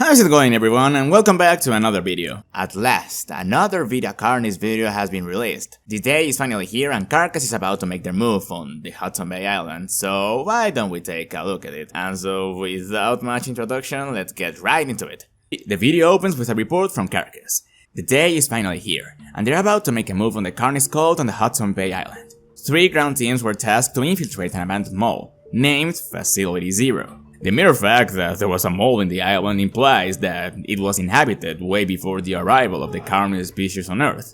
How's it going, everyone, and welcome back to another video. At last, another Vita Carnis video has been released. The day is finally here and Carcass is about to make their move on the Hudson Bay Island, so why don't we take a look at it? And so, without much introduction, let's get right into it. The video opens with a report from Carcass. The day is finally here, and they're about to make a move on the Carnis cult on the Hudson Bay Island. 3 ground teams were tasked to infiltrate an abandoned mall, named Facility Zero. The mere fact that there was a mole in the island implies that it was inhabited way before the arrival of the Carnis species on Earth.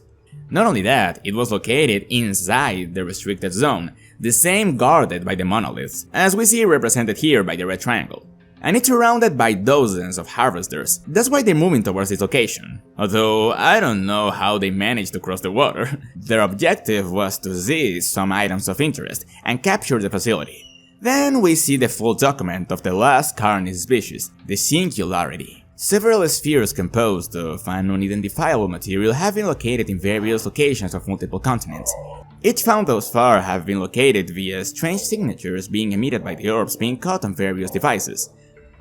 Not only that, it was located inside the restricted zone, the same guarded by the monoliths, as we see represented here by the red triangle. And it's surrounded by dozens of harvesters, that's why they're moving towards this location. Although, I don't know how they managed to cross the water. Their objective was to seize some items of interest and capture the facility. Then we see the full document of the last Carnis species, the Singularity. Several spheres composed of an unidentifiable material have been located in various locations of multiple continents. Each found thus far have been located via strange signatures being emitted by the orbs being caught on various devices.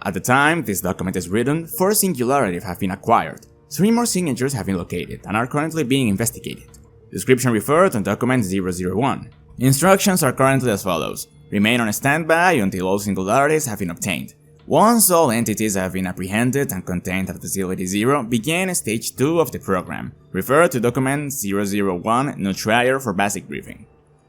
At the time this document is written, 4 Singularities have been acquired. 3 more signatures have been located and are currently being investigated. Description referred on document 001. Instructions are currently as follows. Remain on standby until all singularities have been obtained. Once all entities have been apprehended and contained at Facility Zero, begin Stage 2 of the program. Refer to document 001, no trier for basic briefing.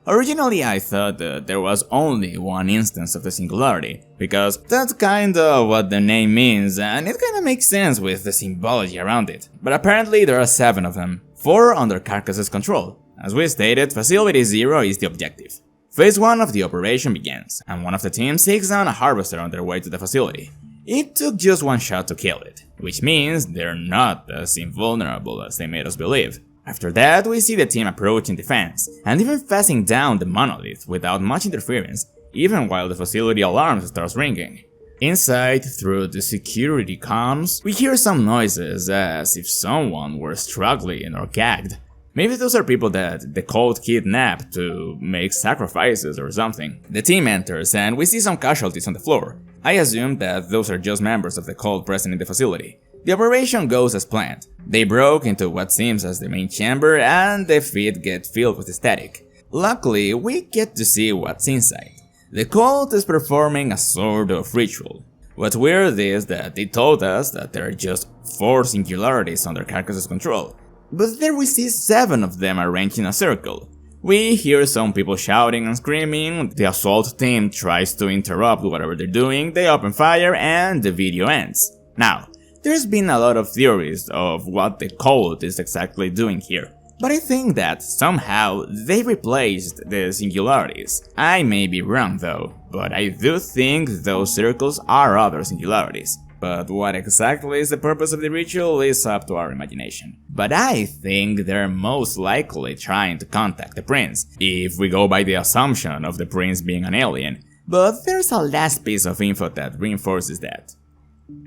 Originally I thought that there was only one instance of the singularity, because that's kinda what the name means and it kinda makes sense with the symbology around it. But apparently there are 7 of them, 4 under Carcass's control. As we stated, Facility Zero is the objective. Phase 1 of the operation begins, and one of the teams takes down a harvester on their way to the facility. It took just 1 shot to kill it, which means they're not as invulnerable as they made us believe. After that, we see the team approaching the fence, and even passing down the monolith without much interference, even while the facility alarm starts ringing. Inside, through the security comms, we hear some noises as if someone were struggling or gagged. Maybe those are people that the cult kidnapped to make sacrifices or something. The team enters and we see some casualties on the floor. I assume that those are just members of the cult present in the facility. The operation goes as planned. They broke into what seems as the main chamber and the feed get filled with static. Luckily, we get to see what's inside. The cult is performing a sort of ritual. What's weird is that they told us that there are just 4 singularities under Carcass's control. But there we see 7 of them arranged in a circle. We hear some people shouting and screaming, the assault team tries to interrupt whatever they're doing, they open fire and the video ends. Now, there's been a lot of theories of what the cult is exactly doing here, but I think that somehow they replaced the singularities. I may be wrong though, but I do think those circles are other singularities. But what exactly is the purpose of the ritual is up to our imagination. But I think they're most likely trying to contact the prince, if we go by the assumption of the prince being an alien. But there's a last piece of info that reinforces that.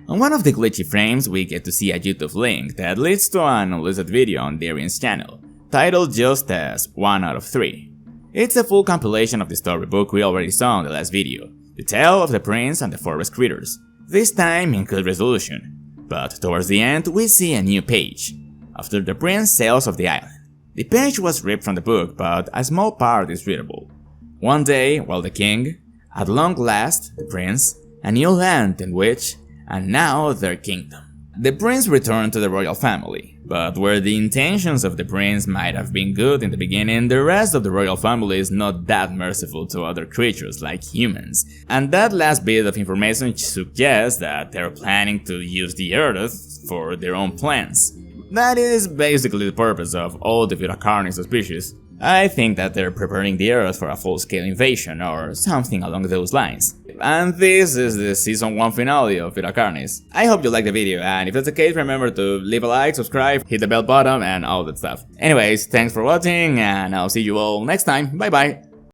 On one of the glitchy frames we get to see a YouTube link that leads to an unlisted video on Darian's channel, titled just as 1 out of 3. It's a full compilation of the storybook we already saw in the last video, the tale of the prince and the forest critters. This time in good resolution, but towards the end we see a new page, after the prince sails off the island. The page was ripped from the book, but a small part is readable. One day, while the king, at long last, the prince, a new land in which, and now their kingdom. The prince returned to the royal family, but where the intentions of the prince might have been good in the beginning, the rest of the royal family is not that merciful to other creatures like humans. And that last bit of information suggests that they're planning to use the earth for their own plans. That is basically the purpose of all the Vita Carnis species. I think that they're preparing the earth for a full-scale invasion or something along those lines. And this is the season 1 finale of Vita Carnis. I hope you liked the video, and if that's the case, remember to leave a like, subscribe, hit the bell button and all that stuff. Anyways, thanks for watching and I'll see you all next time. Bye bye!